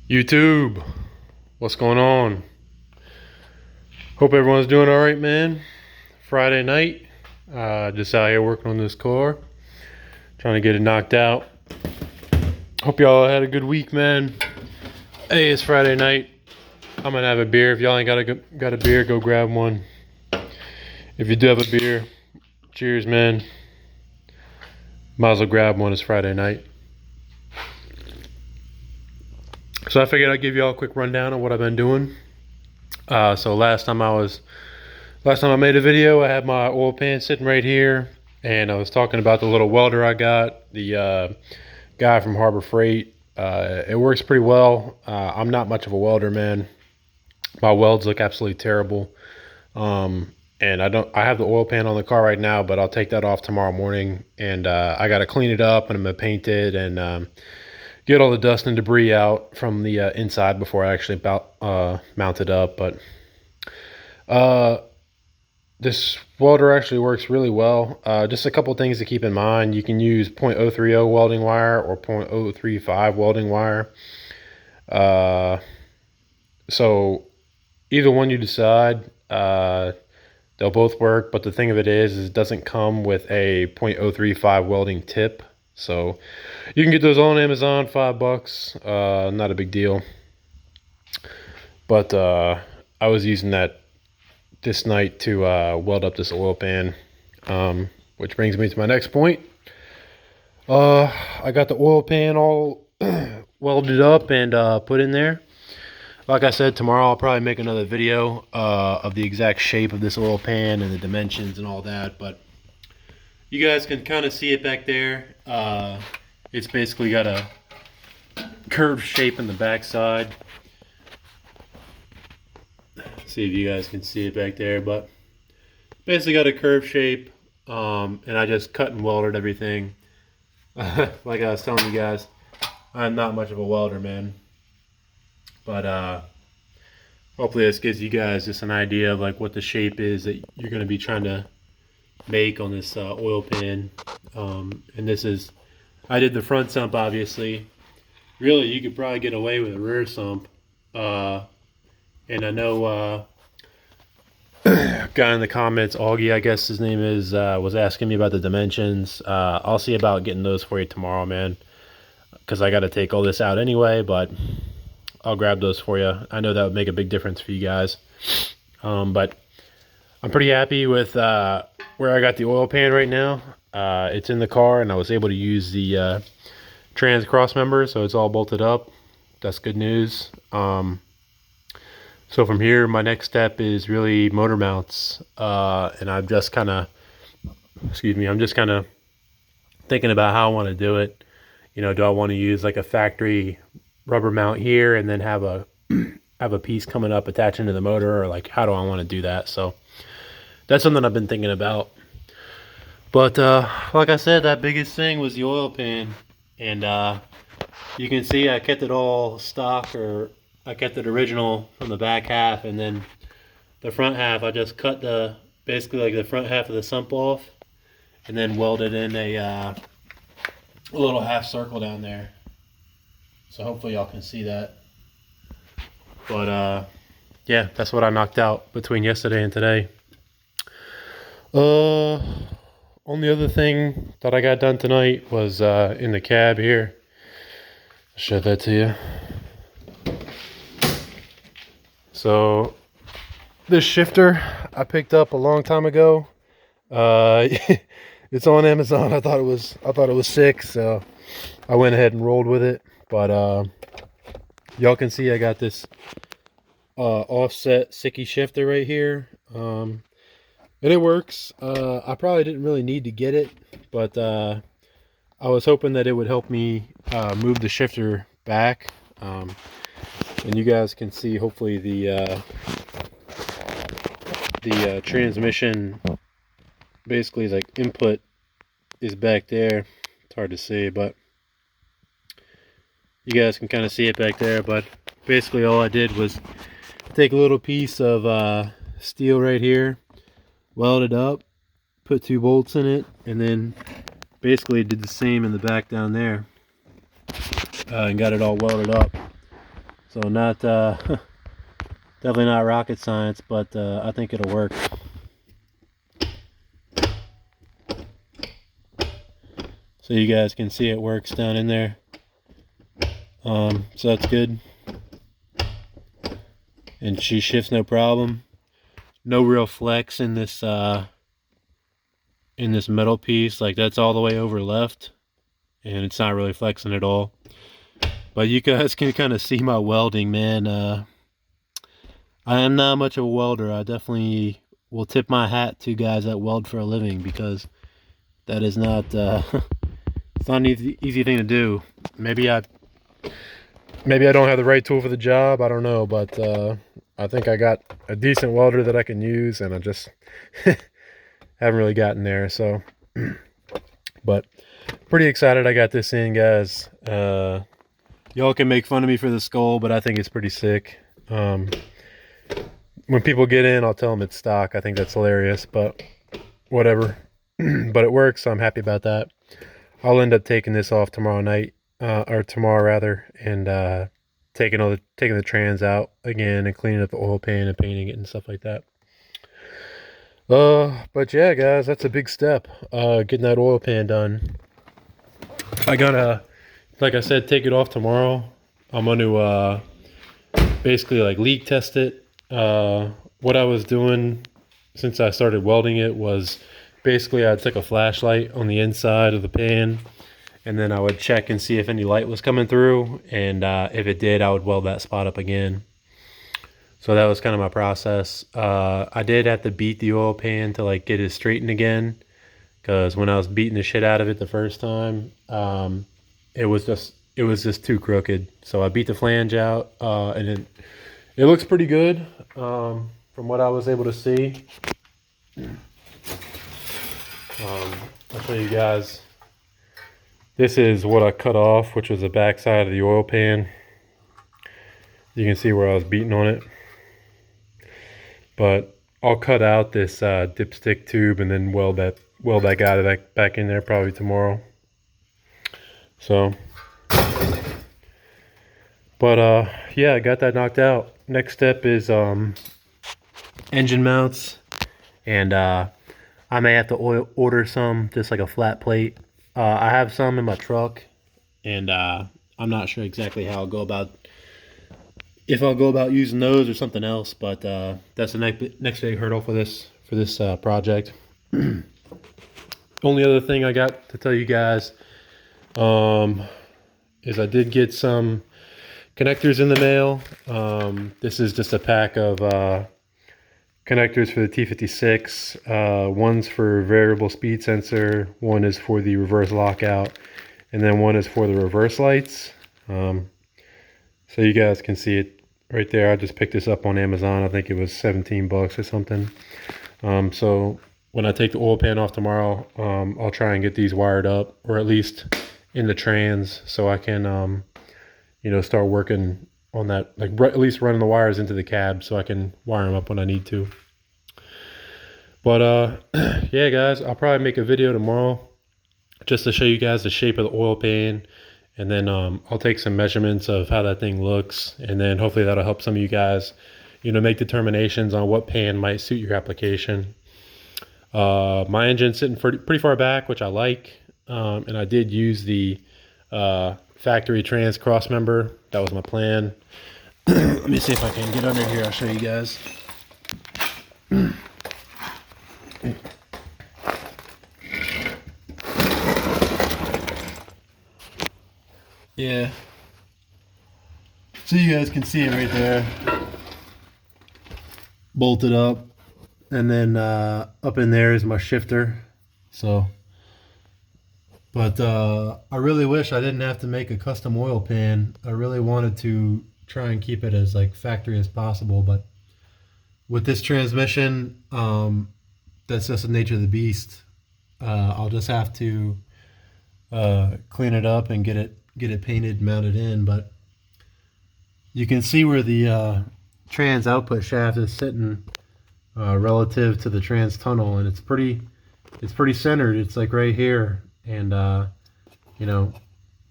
YouTube, what's going on? Hope everyone's doing all right, man. Friday night, just out here working on this car, trying to get it knocked out. Hope y'all had a good week, man. Hey, it's Friday night. I'm gonna have a beer. If y'all ain't got a beer, go grab one. If you do have a beer, cheers, man. Might as well grab one. It's Friday night. So I figured I'd give y'all a quick rundown of what I've been doing. So last time I made a video, I had my oil pan sitting right here, and I was talking about the little welder I got, the guy from Harbor Freight. It works pretty well. I'm not much of a welder, man. My welds look absolutely terrible. And I have the oil pan on the car right now, but I'll take that off tomorrow morning, and I got to clean it up, and I'm gonna paint it and get all the dust and debris out from the inside before I actually mount it up. But this welder actually works really well. Just a couple things to keep in mind. You can use .030 welding wire or .035 welding wire. So either one you decide, they'll both work. But the thing of it is it doesn't come with a .035 welding tip. So you can get those on Amazon, $5. Not a big deal. But I was using that this night to weld up this oil pan, which brings me to my next point. I got the oil pan all welded up and put in there. Like I said, tomorrow I'll probably make another video of the exact shape of this oil pan and the dimensions and all that, but you guys can kind of see it back there. It's basically got a curved shape in the back side. See if you guys can see it back there, but basically got a curved shape, and I just cut and welded everything. Like I was telling you guys, I'm not much of a welder, man, but hopefully this gives you guys just an idea of like what the shape is that you're going to be trying to make on this oil pan. And this is, I did the front sump, obviously. Really, you could probably get away with a rear sump. And I know guy in the comments, Augie, I guess his name is, was asking me about the dimensions. I'll see about getting those for you tomorrow, man, because I got to take all this out anyway, but I'll grab those for you. I know that would make a big difference for you guys. But I'm pretty happy with where I got the oil pan right now. It's in the car, and I was able to use the trans cross member, so it's all bolted up. That's good news. So from here, my next step is really motor mounts, and I'm just kind of, I'm just kind of thinking about how I want to do it. You know, do I want to use like a factory rubber mount here and then have a piece coming up attaching to the motor, or like how do I want to do that? So that's something I've been thinking about. But like I said, that biggest thing was the oil pan, and you can see I kept it all stock, or I kept it original from the back half, and then the front half I just cut basically like the front half of the sump off, and then welded in a little half circle down there. So hopefully y'all can see that. But yeah, that's what I knocked out between yesterday and today. Only other thing that I got done tonight was in the cab here. I'll show that to you. So this shifter I picked up a long time ago. It's on Amazon. I thought it was sick, so I went ahead and rolled with it. But y'all can see I got this offset Sicky shifter right here, and it works. I probably didn't really need to get it, but I was hoping that it would help me move the shifter back. And you guys can see hopefully the transmission, basically like input is back there. It's hard to see, but you guys can kind of see it back there. But basically all I did was take a little piece of steel right here, weld it up, put 2 bolts in it, and then basically did the same in the back down there, and got it all welded up. So not definitely not rocket science, but I think it'll work. So you guys can see it works down in there. So that's good. And she shifts no problem. No real flex in this metal piece. Like, that's all the way over left, and it's not really flexing at all. But you guys can kind of see my welding, man. I am not much of a welder. I definitely will tip my hat to guys that weld for a living, because that is not it's not an easy thing to do. Maybe I don't have the right tool for the job, I don't know, but I think I got a decent welder that I can use, and I just haven't really gotten there. So but pretty excited I got this in, guys. Y'all can make fun of me for the skull, but I think it's pretty sick. When people get in, I'll tell them it's stock. I think that's hilarious, but whatever. But it works, so I'm happy about that. I'll end up taking this off tomorrow night, or tomorrow rather, and taking the trans out again and cleaning up the oil pan and painting it and stuff like that. But yeah, guys, that's a big step. Getting that oil pan done. I gotta, like I said, take it off tomorrow. I'm gonna basically like leak test it. What I was doing since I started welding it was basically I'd stick a flashlight on the inside of the pan, and then I would check and see if any light was coming through, and if it did, I would weld that spot up again. So that was kind of my process. I did have to beat the oil pan to like get it straightened again, because when I was beating the shit out of it the first time, it was just too crooked. So I beat the flange out, and it looks pretty good, from what I was able to see. I'll show you guys. This is what I cut off, which was the back side of the oil pan. You can see where I was beating on it. But I'll cut out this dipstick tube and then weld that guy back in there probably tomorrow. So, but yeah, I got that knocked out. Next step is engine mounts, and I may have to order some, just like a flat plate. I have some in my truck, and I'm not sure exactly how I'll go about, if I'll go about using those or something else, but that's the next big hurdle for this project. Only other thing I got to tell you guys is I did get some connectors in the mail. This is just a pack of connectors for the T56. One's for variable speed sensor, one is for the reverse lockout, and then one is for the reverse lights. So you guys can see it right there. I just picked this up on Amazon. I think it was 17 bucks or something. So when I take the oil pan off tomorrow, I'll try and get these wired up, or at least in the trans, so I can start working on that, like at least running the wires into the cab so I can wire them up when I need to. But yeah, guys, I'll probably make a video tomorrow just to show you guys the shape of the oil pan, and then I'll take some measurements of how that thing looks, and then hopefully that'll help some of you guys make determinations on what pan might suit your application. My engine's sitting pretty far back, which I like, and I did use the factory trans cross member. That was my plan. Let me see if I can get under here. I'll show you guys. Yeah. So you guys can see it right there. Bolted up. And then up in there is my shifter. So, but I really wish I didn't have to make a custom oil pan. I really wanted to try and keep it as like factory as possible, but with this transmission, that's just the nature of the beast. I'll just have to clean it up and get it painted, mounted in. But you can see where the trans output shaft is sitting relative to the trans tunnel, and it's pretty centered. It's like right here, and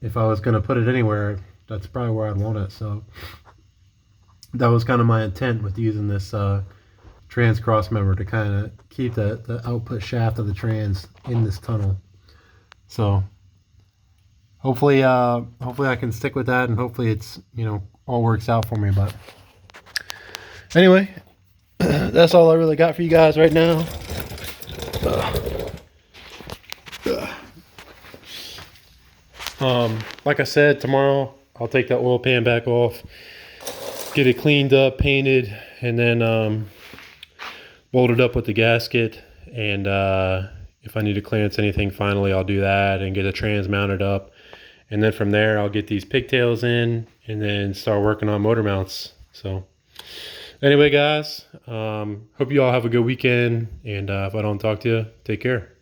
if I was going to put it anywhere, that's probably where I'd want it. So that was kind of my intent with using this trans cross member, to kind of keep the output shaft of the trans in this tunnel. So hopefully I can stick with that, and hopefully it's, you know, all works out for me. But anyway, that's all I really got for you guys right now. Like I said, tomorrow I'll take that oil pan back off, get it cleaned up, painted, and then bolted up with the gasket. And if I need to clearance anything, finally I'll do that and get the trans mounted up. And then from there I'll get these pigtails in and then start working on motor mounts. So anyway, guys, hope you all have a good weekend, and if I don't talk to you, take care.